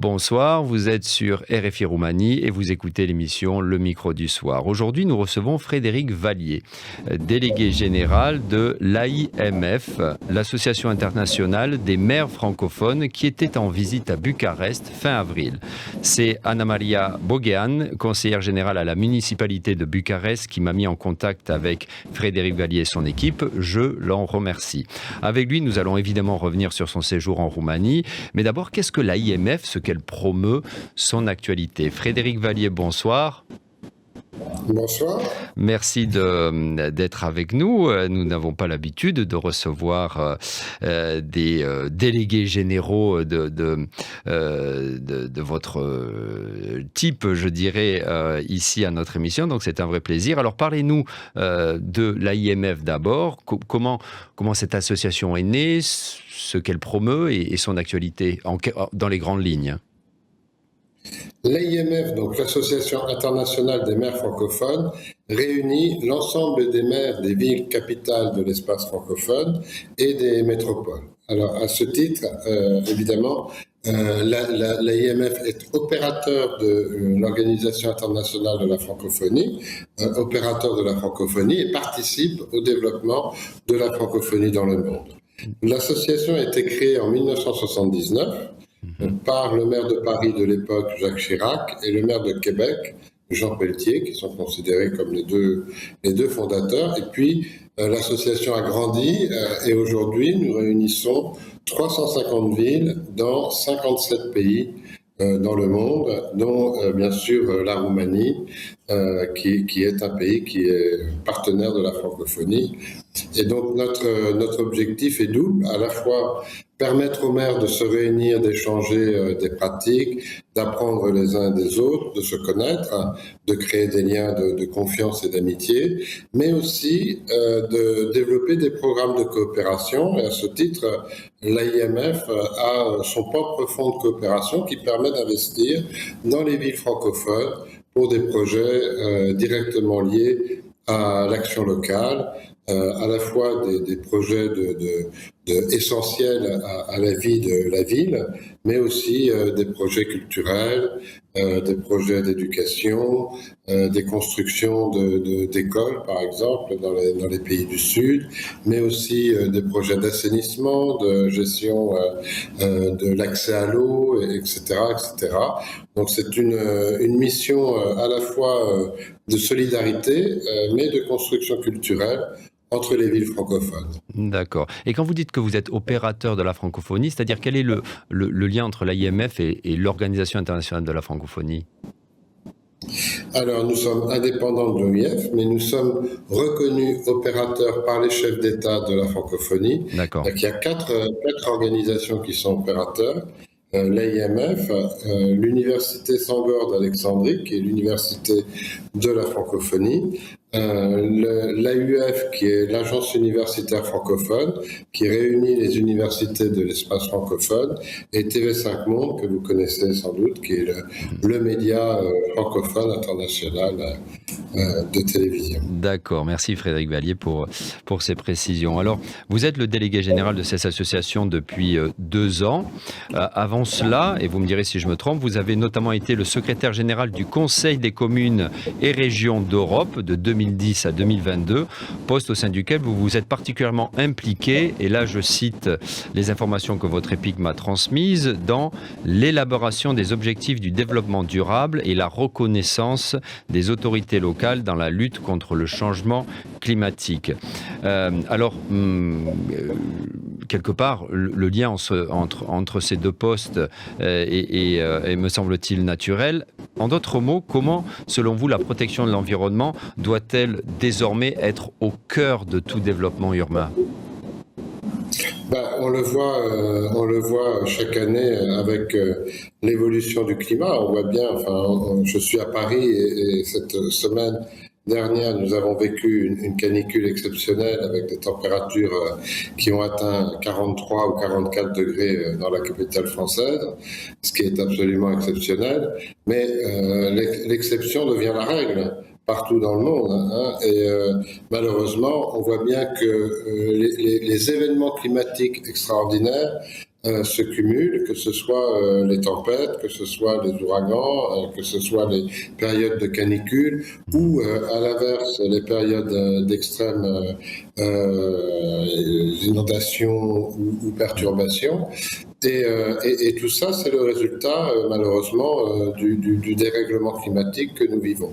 Bonsoir, vous êtes sur RFI Roumanie et vous écoutez l'émission Le Micro du Soir. Aujourd'hui, nous recevons Frédéric Vallier, délégué général de l'AIMF, l'Association internationale des maires francophones, qui était en visite à Bucarest fin avril. C'est Anna Maria Bogean, conseillère générale à la municipalité de Bucarest, qui m'a mis en contact avec Frédéric Vallier et son équipe. Je l'en remercie. Avec lui, nous allons évidemment revenir sur son séjour en Roumanie. Mais d'abord, qu'est-ce que l'AIMF, ce qu'elle promeut, son actualité? Frédéric Vallier, bonsoir. Bonsoir. Merci d'être avec nous. Nous n'avons pas l'habitude de recevoir des délégués généraux de votre type, je dirais, ici à notre émission. Donc c'est un vrai plaisir. Alors parlez-nous de l'AIMF d'abord. Comment cette association est née, ce qu'elle promeut et son actualité dans les grandes lignes. L'AIMF, donc l'Association internationale des maires francophones, réunit l'ensemble des maires des villes capitales de l'espace francophone et des métropoles. Alors, à ce titre, évidemment, l'AIMF est opérateur de l'Organisation internationale de la francophonie, opérateur de la francophonie et participe au développement de la francophonie dans le monde. L'association a été créée en 1979 par le maire de Paris de l'époque, Jacques Chirac, et le maire de Québec, Jean Pelletier, qui sont considérés comme les deux fondateurs. Et puis, l'association a grandi et aujourd'hui, nous réunissons 350 villes dans 57 pays dans le monde, dont bien sûr la Roumanie, qui est un pays qui est partenaire de la francophonie. Et donc notre objectif est double, à la fois permettre aux maires de se réunir, d'échanger des pratiques, d'apprendre les uns des autres, de se connaître, de créer des liens de confiance et d'amitié, mais aussi de développer des programmes de coopération. Et à ce titre, l'AIMF a son propre fonds de coopération qui permet d'investir dans les villes francophones pour des projets directement liés à l'action locale, à la fois des projets essentiels à la vie de la ville, mais aussi des projets culturels, des projets d'éducation, des constructions d'écoles, par exemple, dans les pays du Sud, mais aussi des projets d'assainissement, de gestion de l'accès à l'eau, etc., etc. Donc c'est une mission à la fois de solidarité, mais de construction culturelle entre les villes francophones. D'accord. Et quand vous dites que vous êtes opérateur de la francophonie, c'est-à-dire quel est le lien entre l'AIMF et l'Organisation internationale de la francophonie ? Alors, nous sommes indépendants de l'OIF, mais nous sommes reconnus opérateurs par les chefs d'État de la francophonie. D'accord. Donc, il y a quatre organisations qui sont opérateurs. L'AIMF, l'Université Sangor d'Alexandrie, qui est l'université de la francophonie, l'AUF, qui est l'agence universitaire francophone, qui réunit les universités de l'espace francophone, et TV5 Monde, que vous connaissez sans doute, qui est le média francophone international de télévision. D'accord, merci Frédéric Vallier pour ces précisions. Alors, vous êtes le délégué général de cette association depuis 2 ans. Avant cela, et vous me direz si je me trompe, vous avez notamment été le secrétaire général du Conseil des communes et régions d'Europe de 2010 à 2022, poste au sein duquel vous vous êtes particulièrement impliqué, et là je cite les informations que votre EPIC m'a transmises, dans l'élaboration des objectifs du développement durable et la reconnaissance des autorités locales dans la lutte contre le changement climatique. Quelque part, le lien entre ces deux postes est me semble-t-il naturel. En d'autres mots, comment, selon vous, la protection de l'environnement doit-elle désormais être au cœur de tout développement urbain ? On le voit chaque année avec l'évolution du climat. On voit bien, je suis à Paris et cette semaine dernière, nous avons vécu une canicule exceptionnelle avec des températures qui ont atteint 43 ou 44 degrés dans la capitale française, ce qui est absolument exceptionnel. Mais l'exception devient la règle partout dans le monde. Et malheureusement, on voit bien que les événements climatiques extraordinaires se cumulent, que ce soit les tempêtes, que ce soit les ouragans, que ce soit les périodes de canicule ou, à l'inverse, les périodes d'extrême inondations ou perturbations. Et tout ça, c'est le résultat, malheureusement, du dérèglement climatique que nous vivons.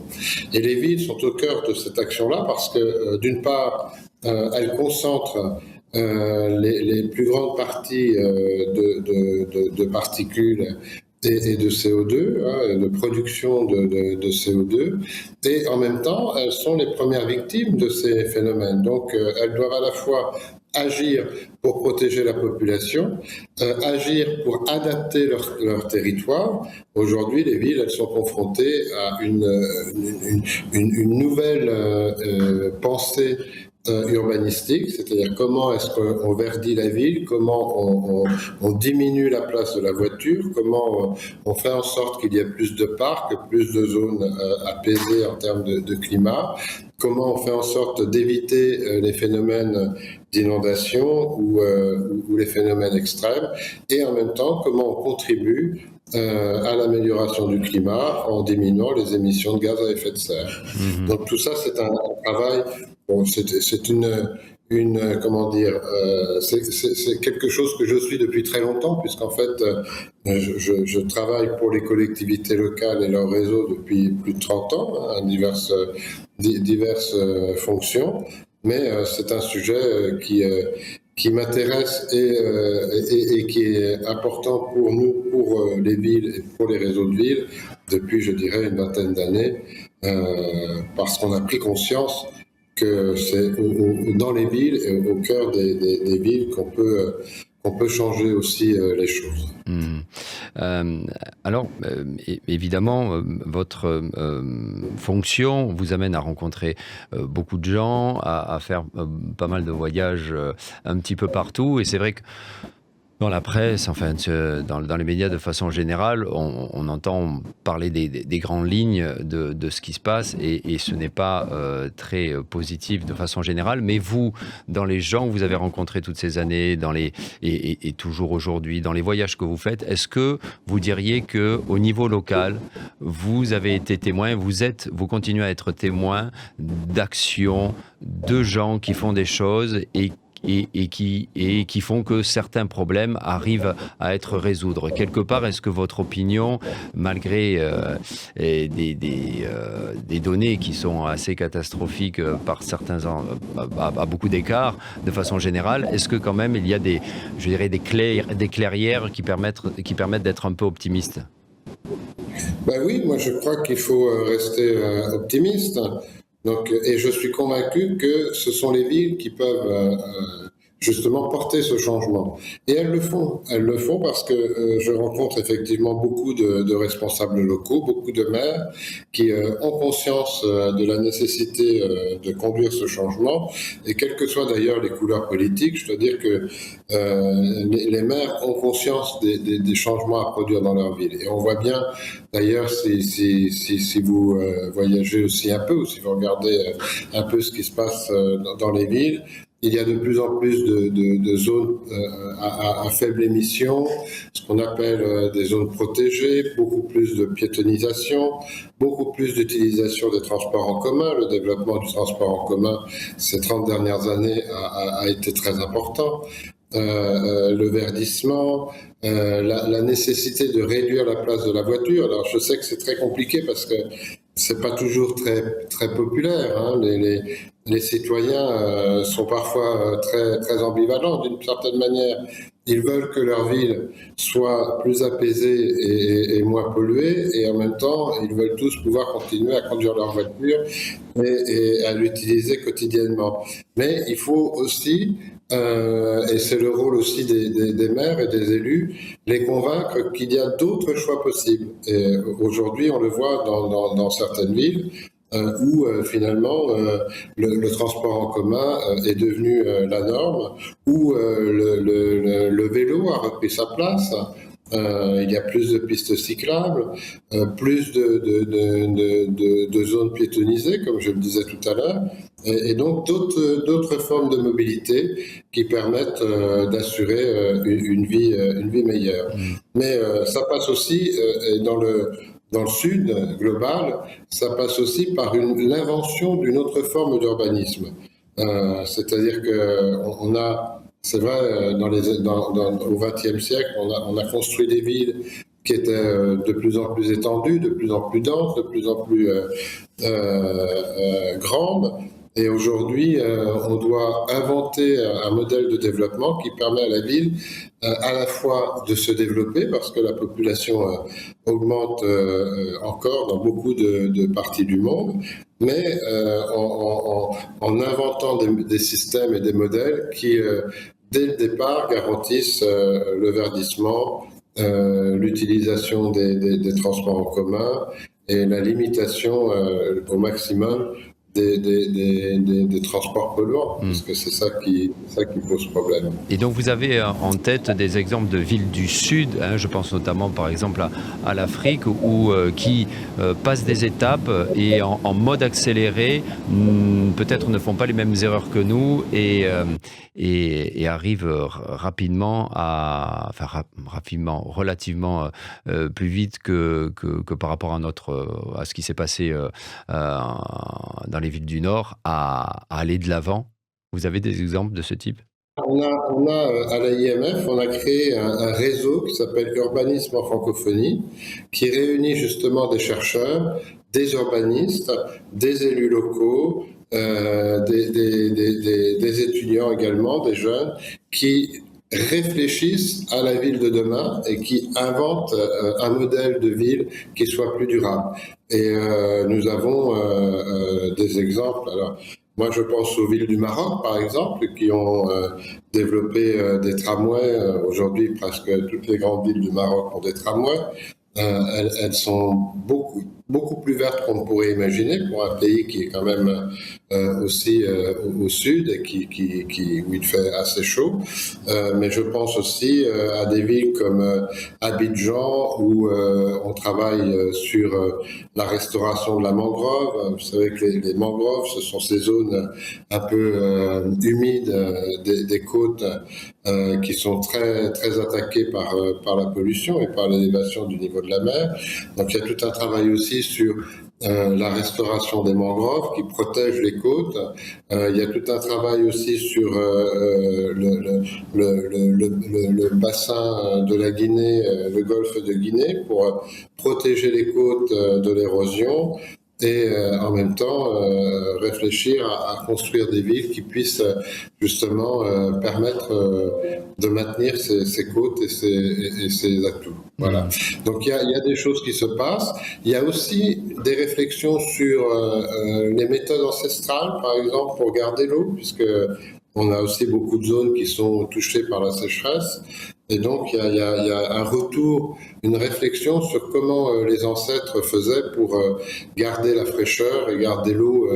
Et les villes sont au cœur de cette action-là parce que, d'une part, elles concentrent les plus grandes parties de particules et de CO2, de production de CO2, et en même temps, elles sont les premières victimes de ces phénomènes. Donc, elles doivent à la fois agir pour protéger la population, agir pour adapter leur territoire. Aujourd'hui, les villes, elles sont confrontées à une nouvelle pensée urbanistique, c'est-à-dire comment est-ce qu'on verdit la ville, comment on diminue la place de la voiture, comment on fait en sorte qu'il y ait plus de parcs, plus de zones apaisées en termes de climat, comment on fait en sorte d'éviter les phénomènes d'inondation ou les phénomènes extrêmes, et en même temps comment on contribue à l'amélioration du climat en diminuant les émissions de gaz à effet de serre. Donc tout ça, c'est un travail. Bon, c'est comment dire, c'est quelque chose que je suis depuis très longtemps, puisqu'en fait, je travaille pour les collectivités locales et leurs réseaux depuis plus de 30 ans, à diverses fonctions, mais c'est un sujet qui m'intéresse et qui est important pour nous, pour les villes et pour les réseaux de villes, depuis, je dirais, une vingtaine d'années, parce qu'on a pris conscience que c'est dans les villes et au cœur des villes qu'on peut changer aussi les choses. Alors, évidemment, votre fonction vous amène à rencontrer beaucoup de gens, à faire pas mal de voyages un petit peu partout, et c'est vrai que dans la presse, enfin, dans les médias de façon générale, on entend parler des grandes lignes de ce qui se passe, et ce n'est pas très positif de façon générale. Mais vous, dans les gens que vous avez rencontrés toutes ces années, et toujours aujourd'hui, dans les voyages que vous faites, est-ce que vous diriez qu'au niveau local, vous avez été témoin, vous continuez à être témoin d'actions, de gens qui font des choses et qui font que certains problèmes arrivent à être résoudre. Quelque part, est-ce que votre opinion, malgré des données qui sont assez catastrophiques par certains à beaucoup d'égards, de façon générale, est-ce que quand même il y a des clairières qui permettent d'être un peu optimiste? Ben oui, moi je crois qu'il faut rester optimiste. Donc, et je suis convaincu que ce sont les villes qui peuvent justement porter ce changement. Et elles le font. Elles le font parce que je rencontre effectivement beaucoup de responsables locaux, beaucoup de maires qui ont conscience de la nécessité de conduire ce changement. Et quelles que soient d'ailleurs les couleurs politiques, je dois dire que les maires ont conscience des changements à produire dans leur ville. Et on voit bien, d'ailleurs, si vous voyagez aussi un peu, ou si vous regardez un peu ce qui se passe dans les villes, il y a de plus en plus de zones à faible émission, ce qu'on appelle des zones protégées, beaucoup plus de piétonisation, beaucoup plus d'utilisation des transports en commun. Le développement du transport en commun ces 30 dernières années a été très important. Le verdissement, la nécessité de réduire la place de la voiture. Alors je sais que c'est très compliqué parce que c'est pas toujours très populaire, hein. Les citoyens sont parfois très ambivalents d'une certaine manière. Ils veulent que leur ville soit plus apaisée et moins polluée, et en même temps, ils veulent tous pouvoir continuer à conduire leur voiture et à l'utiliser quotidiennement. Mais il faut aussi, et c'est le rôle aussi des maires et des élus, les convaincre qu'il y a d'autres choix possibles. Et aujourd'hui, on le voit dans certaines villes, où finalement le transport en commun est devenu la norme, où le vélo a repris sa place, il y a plus de pistes cyclables, plus de zones piétonnisées, comme je le disais tout à l'heure, et donc d'autres formes de mobilité qui permettent d'assurer une vie meilleure. Mais ça passe aussi, dans le sud global, ça passe aussi par l'invention d'une autre forme d'urbanisme. C'est-à-dire qu'on a, c'est vrai, au XXe siècle, on a construit des villes qui étaient de plus en plus étendues, de plus en plus denses, de plus en plus grandes. Et aujourd'hui, on doit inventer un modèle de développement qui permet à la ville à la fois de se développer, parce que la population augmente encore dans beaucoup de parties du monde, mais en inventant des systèmes et des modèles qui, dès le départ, garantissent le verdissement, l'utilisation des transports en commun et la limitation au maximum des transports polluants, parce que c'est ça qui pose problème. Et donc vous avez en tête des exemples de villes du Sud, hein, je pense notamment par exemple à l'Afrique, qui passent des étapes et en mode accéléré, peut-être ne font pas les mêmes erreurs que nous et arrivent relativement plus vite que par rapport à ce qui s'est passé dans les villes du Nord, à aller de l'avant. Vous avez des exemples de ce type ? On a à l'AIMF, on a créé un réseau qui s'appelle Urbanisme en francophonie, qui réunit justement des chercheurs, des urbanistes, des élus locaux, des étudiants également, des jeunes, qui réfléchissent à la ville de demain et qui inventent un modèle de ville qui soit plus durable. Et nous avons des exemples. Alors, moi, je pense aux villes du Maroc, par exemple, qui ont développé des tramways. Aujourd'hui, presque toutes les grandes villes du Maroc ont des tramways. Elles sont beaucoup plus vertes qu'on ne pourrait imaginer pour un pays qui est quand même aussi au sud et où il fait assez chaud. Mais je pense aussi à des villes comme Abidjan, où on travaille sur la restauration de la mangrove. Vous savez que les mangroves, ce sont ces zones un peu humides des côtes qui sont très, très attaquées par la pollution et par l'élévation du niveau de la mer. Donc il y a tout un travail aussi sur la restauration des mangroves qui protègent les côtes. Il y a tout un travail aussi sur le bassin de la Guinée, le golfe de Guinée, pour protéger les côtes de l'érosion. Et en même temps réfléchir à construire des villes qui puissent justement permettre de maintenir ces côtes et ces atouts. Voilà. Donc il y a des choses qui se passent. Il y a aussi des réflexions sur les méthodes ancestrales, par exemple, pour garder l'eau, puisque on a aussi beaucoup de zones qui sont touchées par la sécheresse. Et donc, il y a un retour, une réflexion sur comment les ancêtres faisaient pour garder la fraîcheur et garder l'eau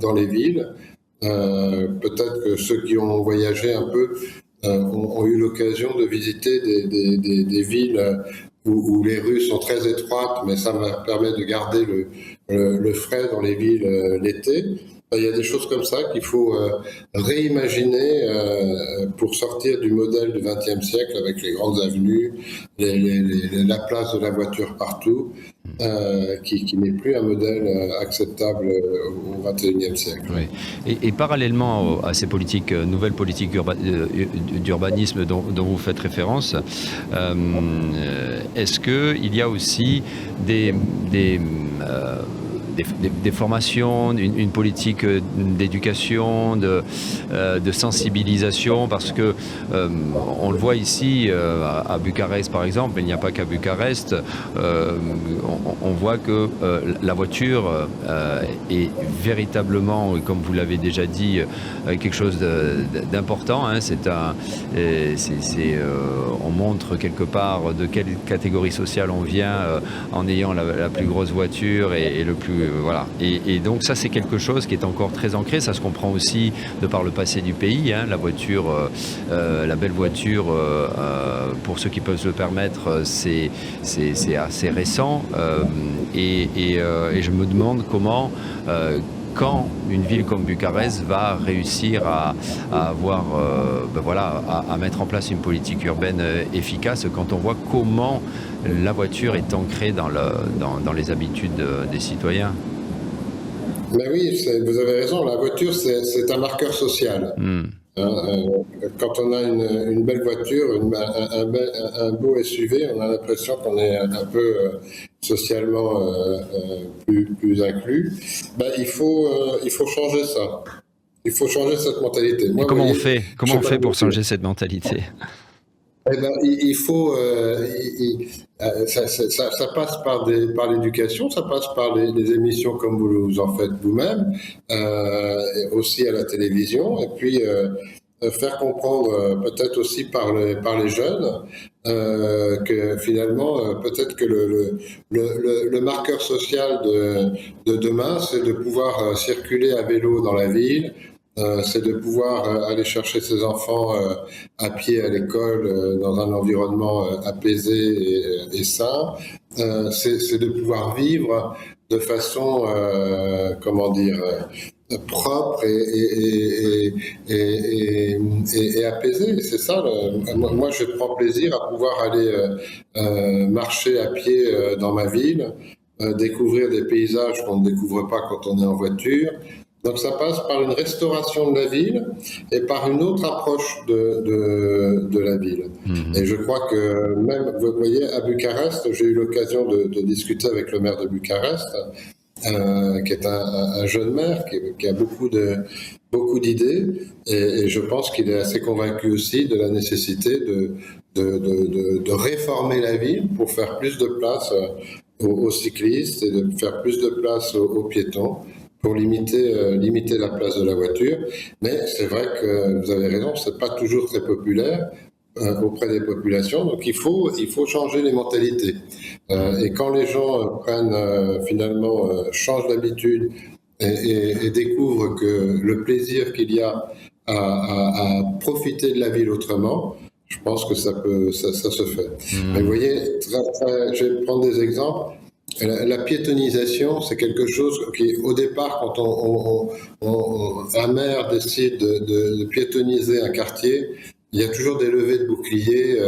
dans les villes. Peut-être que ceux qui ont voyagé un peu ont eu l'occasion de visiter des villes où les rues sont très étroites, mais ça permet de garder le frais dans les villes l'été. Il y a des choses comme ça qu'il faut réimaginer pour sortir du modèle du XXe siècle avec les grandes avenues, la place de la voiture partout, qui n'est plus un modèle acceptable au XXIe siècle. Oui. Et parallèlement à ces nouvelles politiques d'urbanisme dont vous faites référence, est-ce qu'il y a aussi des formations, une politique d'éducation, de sensibilisation, parce que on le voit ici à Bucarest par exemple, mais il n'y a pas qu'à Bucarest, on voit que la voiture est véritablement, comme vous l'avez déjà dit, quelque chose d'important. Hein. On montre quelque part de quelle catégorie sociale on vient en ayant la plus grosse voiture et le plus voilà. Et donc ça, c'est quelque chose qui est encore très ancré. Ça se comprend aussi de par le passé du pays. La voiture, la belle voiture, pour ceux qui peuvent se le permettre, c'est assez récent. Et je me demande comment... quand une ville comme Bucarest va réussir à avoir, à mettre en place une politique urbaine efficace, quand on voit comment la voiture est ancrée dans les habitudes des citoyens. Mais oui, vous avez raison, la voiture, c'est un marqueur social. Quand on a une belle voiture, un beau SUV, on a l'impression qu'on est un peu socialement plus inclus. Il faut changer ça. Il faut changer cette mentalité. Moi, comment on fait pour changer cette mentalité? Il faut, ça passe par l'éducation, ça passe par les émissions comme vous en faites vous-même, aussi à la télévision, et puis faire comprendre peut-être aussi par les jeunes que finalement peut-être que le marqueur social de demain, c'est de pouvoir circuler à vélo dans la ville. C'est de pouvoir aller chercher ses enfants à pied à l'école dans un environnement apaisé et sain. C'est de pouvoir vivre de façon, propre et apaisée. C'est ça. Moi, je prends plaisir à pouvoir aller marcher à pied dans ma ville, découvrir des paysages qu'on ne découvre pas quand on est en voiture. Donc ça passe par une restauration de la ville et par une autre approche de la ville. Et je crois que même, vous voyez, à Bucarest, j'ai eu l'occasion de discuter avec le maire de Bucarest, qui est un jeune maire, qui a beaucoup d'idées, et je pense qu'il est assez convaincu aussi de la nécessité de réformer la ville pour faire plus de place aux cyclistes et de faire plus de place aux piétons, pour limiter la place de la voiture. Mais c'est vrai que vous avez raison, c'est pas toujours très populaire auprès des populations, donc il faut changer les mentalités. Et quand les gens changent d'habitude et découvrent que le plaisir qu'il y a à profiter de la ville autrement, je pense que ça se fait. Mais vous voyez, je vais prendre des exemples. La piétonisation, c'est quelque chose qui, au départ, quand un maire décide de piétoniser un quartier, il y a toujours des levées de boucliers,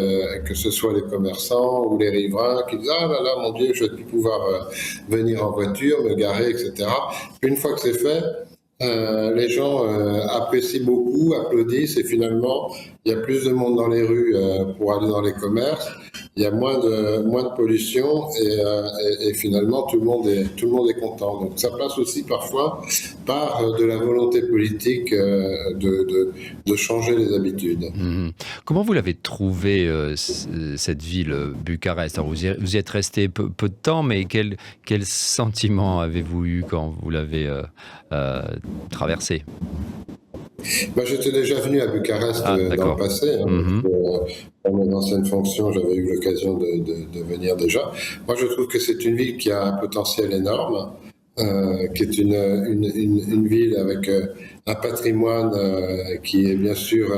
que ce soit les commerçants ou les riverains, qui disent « Ah là là, mon Dieu, je vais plus pouvoir venir en voiture, me garer, etc. » Puis une fois que c'est fait, les gens apprécient beaucoup, applaudissent, et finalement, il y a plus de monde dans les rues pour aller dans les commerces. Il y a moins de pollution et finalement tout le monde est content. Donc ça passe aussi parfois par de la volonté politique de changer les habitudes. Comment vous l'avez trouvé cette ville, Bucarest? Alors vous y êtes resté peu de temps, mais quel sentiment avez-vous eu quand vous l'avez traversée? J'étais déjà venu à Bucarest dans le passé. Dans mes anciennes fonctions, j'avais eu l'occasion de venir déjà. Moi, je trouve que c'est une ville qui a un potentiel énorme, qui est une ville avec un patrimoine qui est bien sûr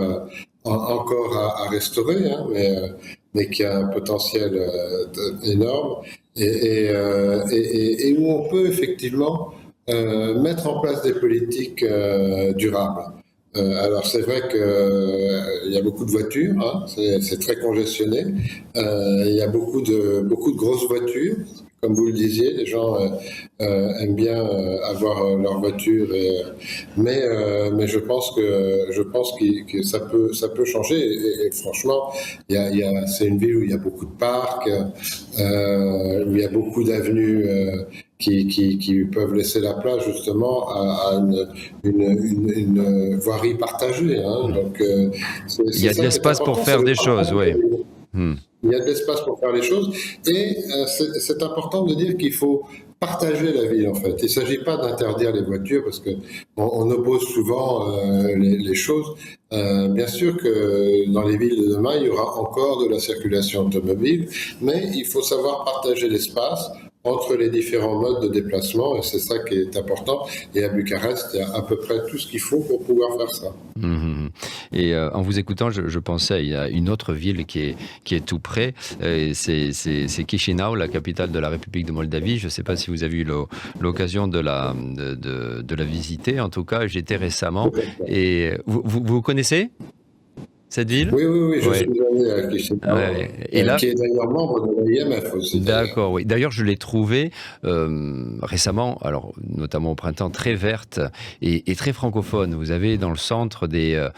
encore à restaurer, mais qui a un potentiel énorme et où on peut effectivement mettre en place des politiques durables. Alors c'est vrai qu'il y a beaucoup de voitures, c'est très congestionné. Il y a beaucoup de grosses voitures, comme vous le disiez. Les gens aiment bien avoir leur voiture, mais je pense que ça peut changer. Et franchement, c'est une ville où il y a beaucoup de parcs, où il y a beaucoup d'avenues. Qui peuvent laisser la place justement à une voirie partagée. Donc, il y a de l'espace pour faire des choses, oui. Il y a de l'espace pour faire les choses, et c'est important de dire qu'il faut partager la ville en fait. Il ne s'agit pas d'interdire les voitures parce qu'on oppose souvent les choses. Bien sûr que dans les villes de demain, il y aura encore de la circulation automobile, mais il faut savoir partager l'espace entre les différents modes de déplacement, et c'est ça qui est important. Et à Bucarest, il y a à peu près tout ce qu'il faut pour pouvoir faire ça. Et en vous écoutant, je pensais à une autre ville qui est tout près, c'est Chisinau, la capitale de la République de Moldavie. Je ne sais pas si vous avez eu l'occasion de la visiter. En tout cas, j'étais récemment. Et vous connaissez cette ville? Oui, je suis allé à Chisinau, Et là, qui est d'ailleurs membre de l'IMF aussi. D'accord, oui. D'ailleurs, je l'ai trouvée récemment, alors notamment au printemps, très verte et très francophone. Vous avez dans le centre des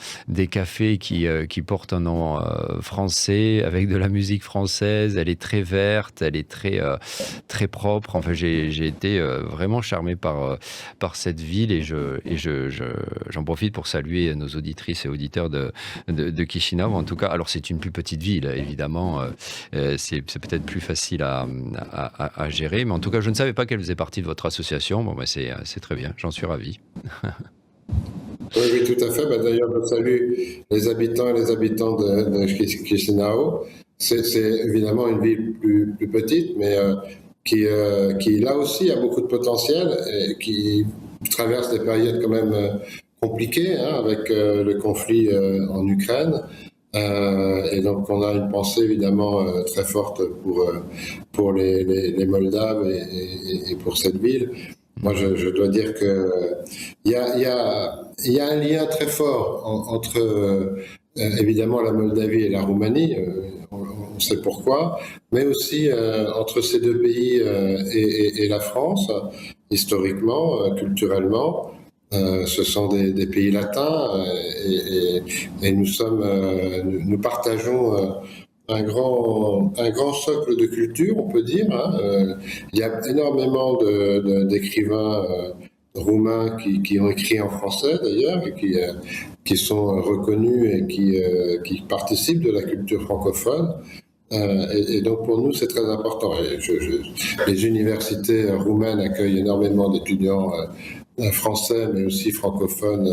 cafés qui portent un nom français, avec de la musique française. Elle est très verte, elle est très propre. Enfin, j'ai été vraiment charmé par cette ville et j'en profite pour saluer nos auditrices et auditeurs de Chisinau. En tout cas, alors c'est une plus petite ville, évidemment. C'est peut-être plus facile à gérer, mais en tout cas, je ne savais pas qu'elle faisait partie de votre association. Bon, c'est très bien, j'en suis ravi. Oui, tout à fait. D'ailleurs, je salue les habitants et les habitantes de Chisinau. C'est évidemment une ville plus petite, mais qui là aussi a beaucoup de potentiel et qui traverse des périodes quand même compliquées, avec le conflit en Ukraine. Et donc on a une pensée évidemment très forte pour les Moldaves et pour cette ville. Moi, je dois dire que il y a un lien très fort entre évidemment la Moldavie et la Roumanie. On sait pourquoi, mais aussi entre ces deux pays et la France, historiquement, culturellement. Ce sont des pays latins et nous partageons un grand socle de culture, on peut dire. Il y a énormément d'écrivains roumains qui ont écrit en français d'ailleurs et qui sont reconnus et qui participent de la culture francophone. Et donc pour nous c'est très important. Les universités roumaines accueillent énormément d'étudiants français, mais aussi francophones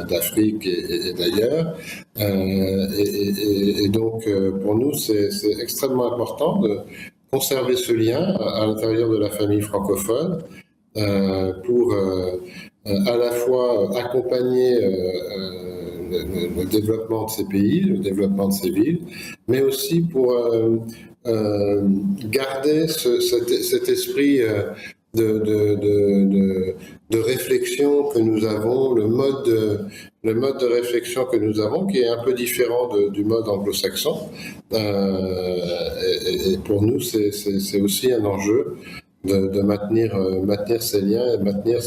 d'Afrique et d'ailleurs. Et donc, pour nous, c'est extrêmement important de conserver ce lien à l'intérieur de la famille francophone pour à la fois accompagner le développement de ces pays, le développement de ces villes, mais aussi pour garder cet esprit de réflexion que nous avons, le mode de réflexion que nous avons, qui est un peu différent du mode anglo-saxon. Et pour nous, c'est aussi un enjeu de maintenir ces liens et maintenir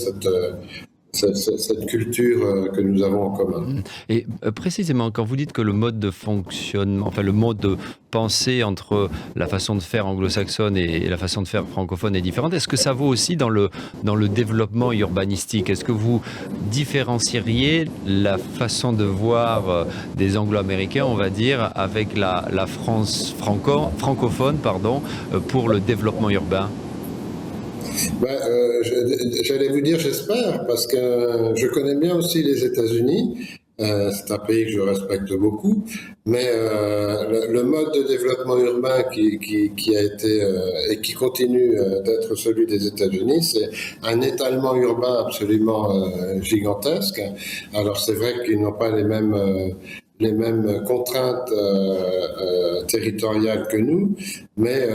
cette culture que nous avons en commun. Et précisément, quand vous dites que le mode de fonctionnement, enfin le mode de pensée entre la façon de faire anglo-saxonne et la façon de faire francophone est différente, est-ce que ça vaut aussi dans le développement urbanistique? Est-ce que vous différencieriez la façon de voir des anglo-américains, on va dire, avec la France francophone, pour le développement urbain? J'allais vous dire j'espère, parce que je connais bien aussi les États-Unis. C'est un pays que je respecte beaucoup, mais le mode de développement urbain qui a été et qui continue d'être celui des États-Unis, c'est un étalement urbain absolument gigantesque. Alors c'est vrai qu'ils n'ont pas les mêmes contraintes territoriales que nous, mais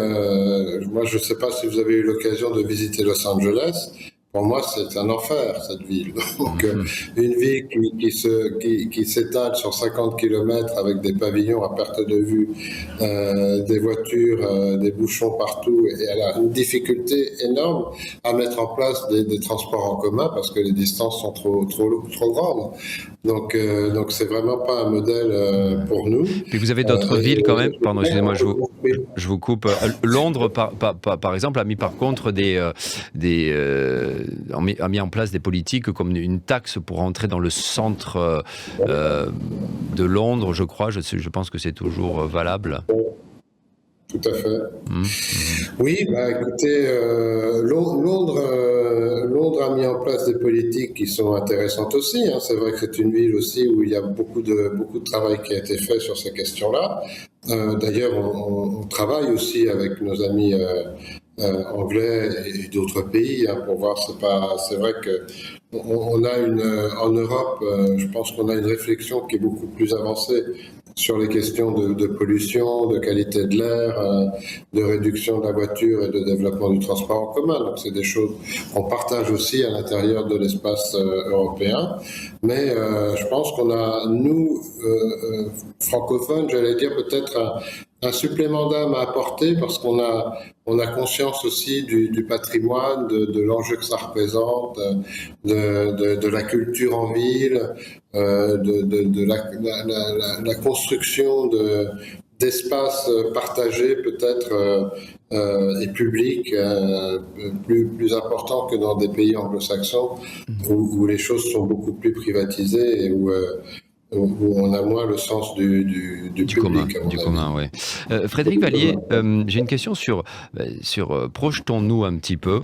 moi je ne sais pas si vous avez eu l'occasion de visiter Los Angeles. Pour moi, c'est un enfer, cette ville. Donc, une ville qui s'étale sur 50 km avec des pavillons à perte de vue, des voitures, des bouchons partout, et elle a une difficulté énorme à mettre en place des transports en commun parce que les distances sont trop grandes. Donc, c'est vraiment pas un modèle pour nous. Puis vous avez d'autres villes quand même. Pardon, excusez-moi, je vous coupe. Londres, par exemple, a mis par contre a mis en place des politiques comme une taxe pour entrer dans le centre de Londres, je crois. Je pense que c'est toujours valable. Tout à fait. Oui, écoutez, Londres a mis en place des politiques qui sont intéressantes aussi. C'est vrai que c'est une ville aussi où il y a beaucoup de travail qui a été fait sur ces questions-là. D'ailleurs, on travaille aussi avec nos amis anglais et d'autres pays, hein, pour voir. C'est vrai que on a en Europe, je pense qu'on a une réflexion qui est beaucoup plus avancée sur les questions de pollution, de qualité de l'air, de réduction de la voiture et de développement du transport en commun. Donc c'est des choses qu'on partage aussi à l'intérieur de l'espace européen. Mais je pense qu'on a, nous, francophones, j'allais dire peut-être un supplément d'âme à apporter, parce qu'on a conscience aussi du patrimoine, de l'enjeu que ça représente, de la culture en ville, de la construction d'espaces partagés peut-être et publics plus importants que dans des pays anglo-saxons où les choses sont beaucoup plus privatisées et où on a moins le sens du public, commun, ouais. Frédéric Vallier, j'ai une question sur projetons-nous un petit peu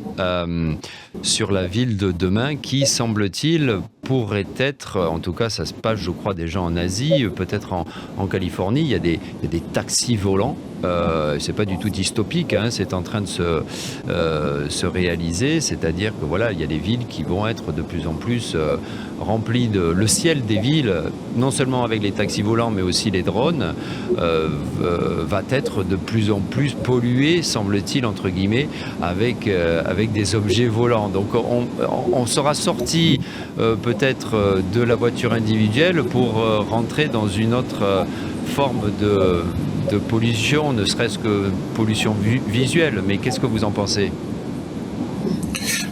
sur la ville de demain qui, semble-t-il, pourrait être, en tout cas ça se passe je crois déjà en Asie, peut-être en Californie, il y a des taxis volants. C'est pas du tout dystopique, hein, c'est en train de se réaliser, c'est-à-dire que voilà, il y a des villes qui vont être de plus en plus remplies le ciel des villes, non seulement avec les taxis volants, mais aussi les drones, va être de plus en plus pollué, semble-t-il, entre guillemets, avec des objets volants. Donc on sera sorti peut-être de la voiture individuelle pour rentrer dans une autre forme de pollution, ne serait-ce que pollution visuelle. Mais qu'est-ce que vous en pensez ?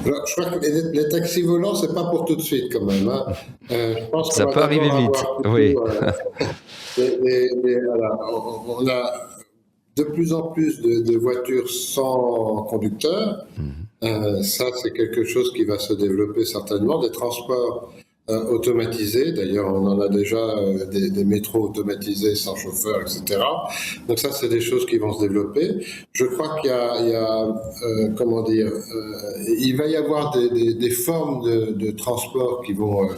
Alors, je crois que les taxis volants, c'est pas pour tout de suite quand même. Hein. Je pense ça peut arriver vite, oui. Voilà, on a de plus en plus de voitures sans conducteur. Ça, c'est quelque chose qui va se développer certainement. Des transports automatisés, d'ailleurs on en a déjà des métros automatisés sans chauffeur, etc. Donc ça, c'est des choses qui vont se développer. Je crois qu'il y a comment dire, il va y avoir des formes de transport qui vont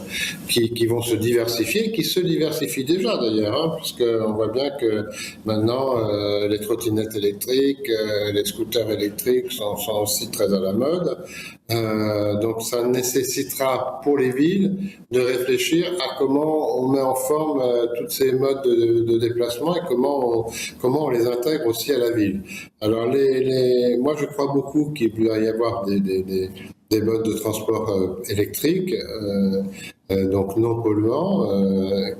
se diversifier, qui se diversifient déjà d'ailleurs, hein, puisqu'on voit bien que maintenant les trottinettes électriques, les scooters électriques sont aussi très à la mode. Donc ça nécessitera pour les villes de réfléchir à comment on met en forme toutes ces modes de déplacement et comment on les intègre aussi à la ville. Alors moi je crois beaucoup qu'il va y avoir des modes de transport électriques, donc non polluants,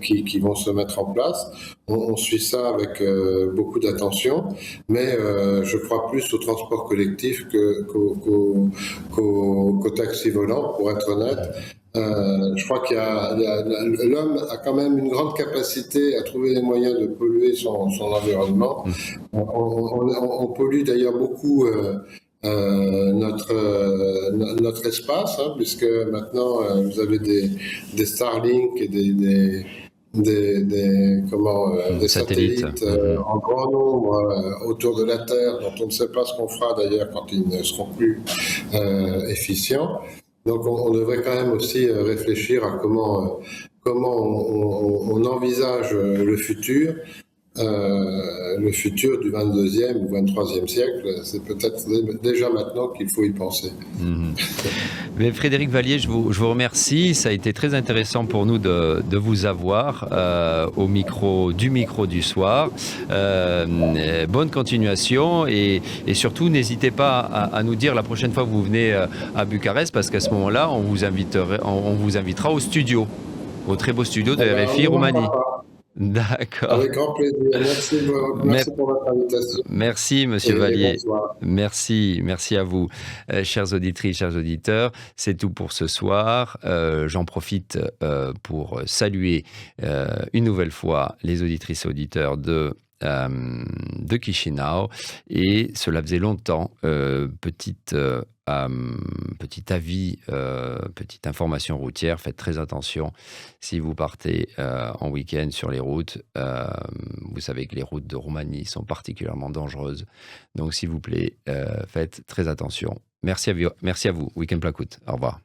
qui vont se mettre en place. On suit ça avec beaucoup d'attention, mais je crois plus au transport collectif qu'au taxi volant, pour être honnête. Je crois l'homme a quand même une grande capacité à trouver des moyens de polluer son environnement. On pollue d'ailleurs beaucoup notre espace, hein, puisque maintenant vous avez des Starlink et des satellites en grand nombre autour de la Terre, dont on ne sait pas ce qu'on fera d'ailleurs quand ils ne seront plus efficients. Donc on devrait quand même aussi réfléchir à comment on envisage le futur du 22e ou 23e siècle. C'est peut-être déjà maintenant qu'il faut y penser. Mais Frédéric Vallier, je vous remercie. Ça a été très intéressant pour nous de vous avoir au micro du soir. Bonne continuation et surtout n'hésitez pas à nous dire la prochaine fois que vous venez à Bucarest, parce qu'à ce moment-là, on vous invitera au studio, au très beau studio de RFI Roumanie. D'accord. Avec grand plaisir. Merci pour votre invitation. Merci, Monsieur Vallier. Merci à vous. Chères auditrices, chers auditeurs, c'est tout pour ce soir. J'en profite pour saluer une nouvelle fois les auditrices et auditeurs de Chisinau, et cela faisait longtemps. Petit avis, petite information routière, faites très attention si vous partez en week-end sur les routes. Vous savez que les routes de Roumanie sont particulièrement dangereuses, donc s'il vous plaît, faites très attention. Merci à vous. Week-end Placout. Au revoir.